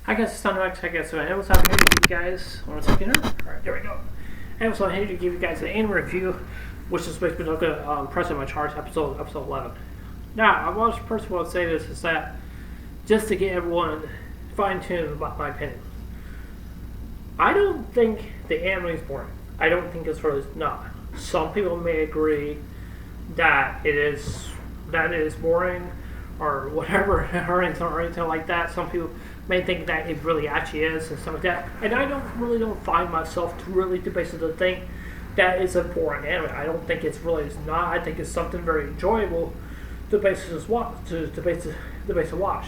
Hi guys, it's Thunderx. Hi guys, so I was here to give you guys, one second here. Alright, there we go. And so I'm here to give you guys an anime review, which is basically looking at Press on My Charts, episode 11. Now, I want to first of all say this, is that, just to get everyone fine-tuned about my opinion. I don't think the anime is boring. I don't think it's really not. Some people may agree that it is boring, or whatever, or anything like that. Some people may think that it really actually is, and stuff like that. And I don't find myself to basically think that it's a boring anime. I don't think it's not. I think it's something very enjoyable to basically watch.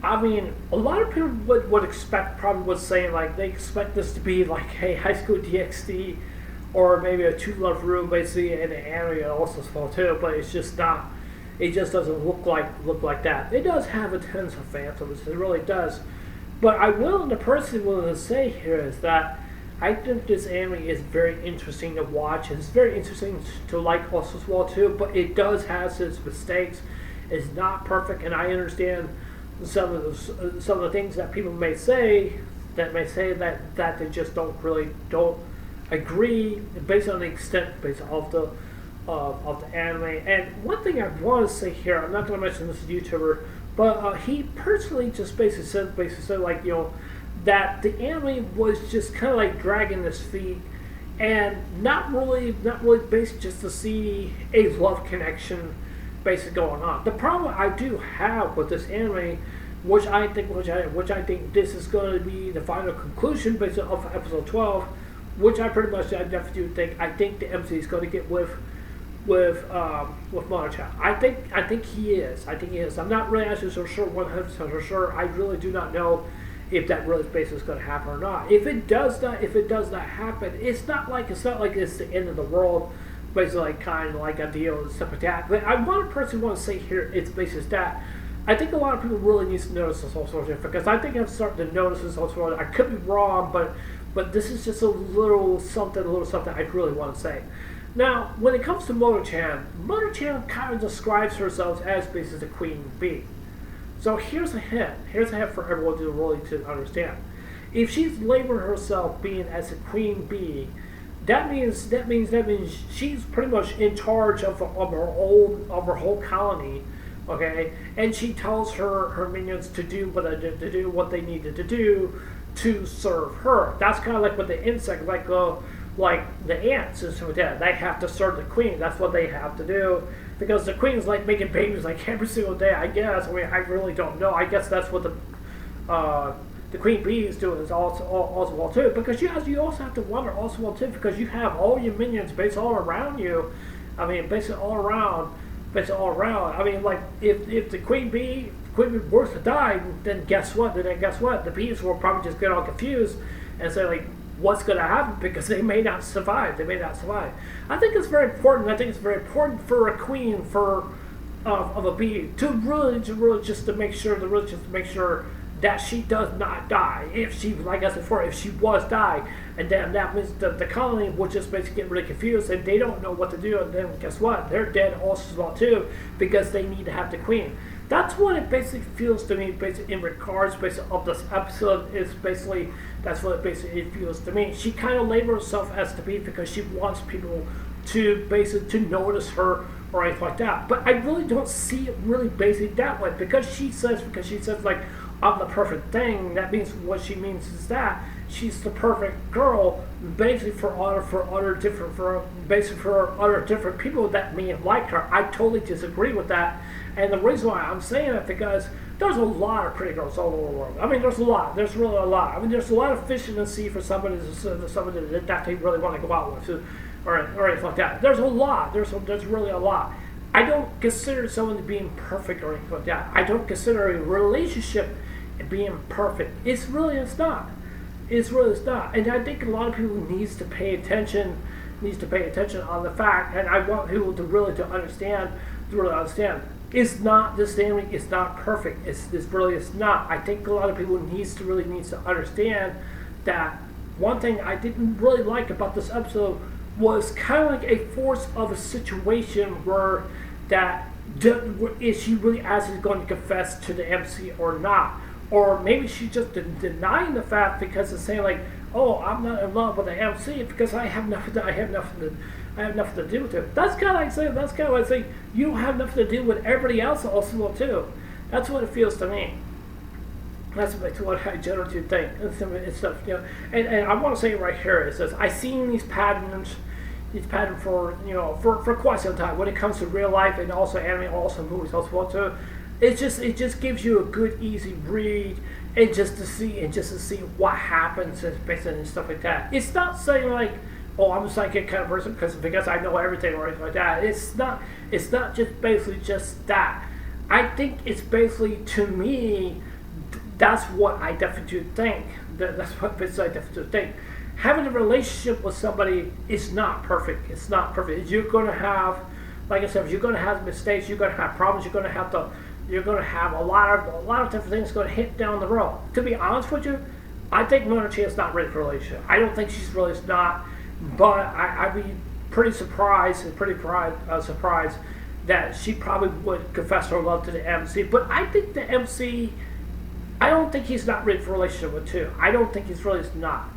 I mean, a lot of people would say like they expect this to be like a High School DxD or maybe a True Love Room basically in the anime and also small too, but it's just not. It just doesn't look like that. It does have a tons of fan service, it really does. But the person willing to say here is that I think this anime is very interesting to watch. It's very interesting to like also as well too, but it does have its mistakes. It's not perfect, and I understand some of the things that people may say that they just don't agree based on the extent of the anime. And one thing I want to say here, I'm not going to mention this YouTuber, but he personally just basically said like, that the anime was just kind of like dragging his feet and not really based just to see a love connection basically going on. The problem I do have with this anime, which I think this is going to be the final conclusion based of episode 12, which I definitely do think. I think the MC is going to get with Mono-chan. I think he is. I'm not really actually so sure 100% sure. I really do not know if that really basically is going to happen or not. If it does not happen, it's not like it's the end of the world. Basically, like, kind of like a deal and stuff like that. But I want to say here, it's basically that I think a lot of people really need to notice this also, because I think I'm starting to notice this also. I could be wrong, but this is just a little something I really want to say. Now, when it comes to Mono-chan kind of describes herself as basically the queen bee. So here's a hint for everyone to understand. If she's labeling herself being as a queen bee, that means she's pretty much in charge of her whole colony, okay? And she tells her minions to do what they needed to do to serve her. That's kind of like what the insect like the ants and stuff like that. They have to serve the queen. That's what they have to do, because the queen's like making babies like every single day, I guess. I mean, I really don't know. I guess that's what the queen bee is doing is also well too, because you also have to wonder also well too, because you have all your minions based all around you. I mean, basically all around. I mean, like if the queen bee were to die, then guess what? The bees will probably just get all confused and say like, what's going to happen, because they may not survive. I think it's very important for a queen of a bee to really just to make sure that she does not die. If she, like I said before, if she was die, and then that means the colony will just basically get really confused and they don't know what to do, and then guess what? They're dead also as well too, because they need to have the queen. That's what it basically feels to me, basically in regards of this episode. That's what it feels to me. She kind of labels herself as the bee because she wants people to notice her or anything like that. But I really don't see it really basically that way, because she says like, I'm the perfect thing. That means what she means is that she's the perfect girl, basically for other different people that may like her. I totally disagree with that, and the reason why I'm saying it, because there's a lot of pretty girls all over the world. I mean, there's really a lot. I mean, there's a lot of fish in the sea for somebody that they really want to go out with, or anything like that. There's a lot. There's really a lot. I don't consider someone to being perfect or anything like that. I don't consider a relationship being perfect. It's not. And I think a lot of people needs to pay attention on the fact, and I want people to really understand. It's not, this anime is not perfect. It's not. I think a lot of people needs to understand that one thing I didn't really like about this episode was kind of like a force of a situation where is she really actually going to confess to the MC or not? or maybe she's just denying the fact because it's saying like, oh, I'm not in love with the MC because I have nothing to do with it. That's kind of like saying you don't have nothing to do with everybody else also too. That's what it feels to me. That's what I generally think. And stuff, you know. And I want to say right here, it says I've seen these patterns for for quite some time when it comes to real life and also anime, also movies, also too. It just gives you a good easy read and just to see what happens and stuff like that. It's not saying like, oh, I'm a psychic kind of person because I know everything or anything like that. It's not just basically just that. I think it's basically, to me, that's what I definitely do think. That's what I definitely do think. Having a relationship with somebody is not perfect. It's not perfect. You're going to have, like I said, you're going to have mistakes. You're going to have problems. You're going to have a lot of different things going to hit down the road. To be honest with you, I think Mona-chan is not ready for a relationship. I don't think she's really not. But I'd be pretty surprised that she probably would confess her love to the MC. But I think the MC, I don't think he's not ready for a relationship with too. I don't think he's really not.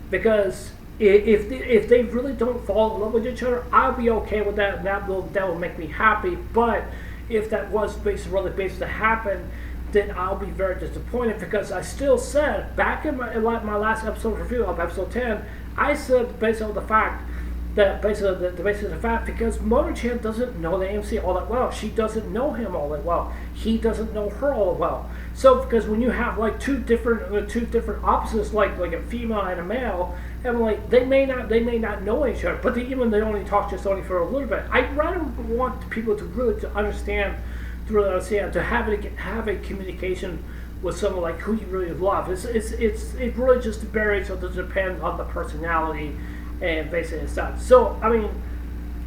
Because if they really don't fall in love with each other, I'll be okay with that, and that will make me happy. But if that was really based to happen, then I'll be very disappointed, because I still said back in my last episode review of episode 10, I said based on the fact that because Mona-chan doesn't know the MC all that well. She doesn't know him all that well. He doesn't know her all that well. So because when you have like two different opposites, like a female and a male, and like they may not know each other, but they only talk just only for a little bit. I'd rather want people to really understand, to have a communication with someone like who you really love. It really just varies, so it depends on the personality and basically stuff. So I mean,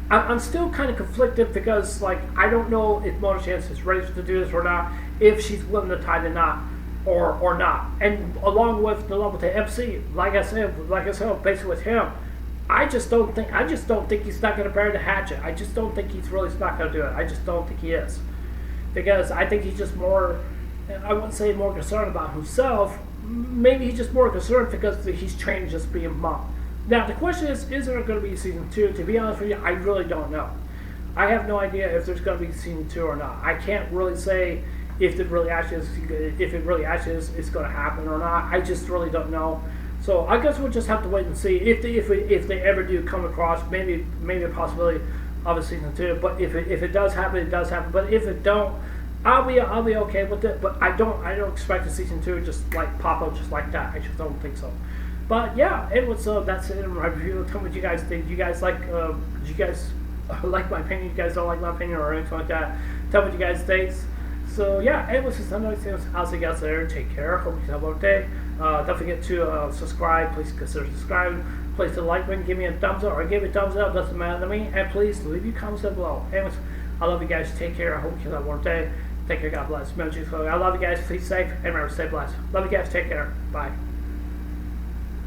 I'm still kind of conflicted, because like I don't know if Mona-chan is ready to do this or not, if she's willing to tie the knot or not. And along with the MC, like I said, basically with him, I just don't think he's not going to bury the hatchet. I just don't think he's really not going to do it. I just don't think he is, because I think he's just more, I wouldn't say more concerned about himself. Maybe he's just more concerned because he's trained to just be a monk. Now, the question is there going to be season 2? To be honest with you, I really don't know. I have no idea if there's going to be season 2 or not. I can't really say if it really actually is going to happen or not. I just really don't know. So I guess we'll just have to wait and see if they ever do come across maybe a possibility of a season 2. But if it does happen, it does happen. But if it don't, I'll be okay with it. But I don't expect a season 2 just like pop up just like that. I just don't think so. But yeah, that's it in my review. Tell me what you guys think. Do you guys like? Do you guys like my opinion? You guys don't like my opinion or anything like that? Tell me what you guys think. So yeah, anyways, it's another thing. I'll see you guys later. Take care. Hope you have a good day. Don't forget to subscribe. Please consider subscribing. Please the like button. Give me a thumbs up or give me a thumbs up. Doesn't matter to me. And please leave your comments down below. Anyways, I love you guys. Take care. I hope you have a good day. Take care. God bless. I love you guys. Please safe and remember, stay blessed. Love you guys. Take care. Bye.